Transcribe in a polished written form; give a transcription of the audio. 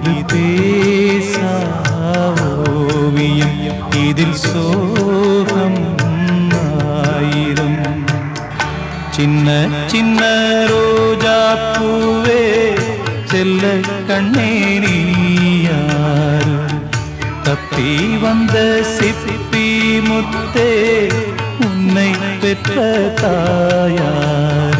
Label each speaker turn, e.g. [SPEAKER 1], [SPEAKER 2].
[SPEAKER 1] இது பேசா ஓவியம், இதில் சோகம் ஆயிரம். சின்ன சின்ன ரோஜா பூவே செல்ல கண்ணே நீ யாரு? தப்பி வந்த சிப்பி முத்தே உன்னை பெற்ற தாயார்.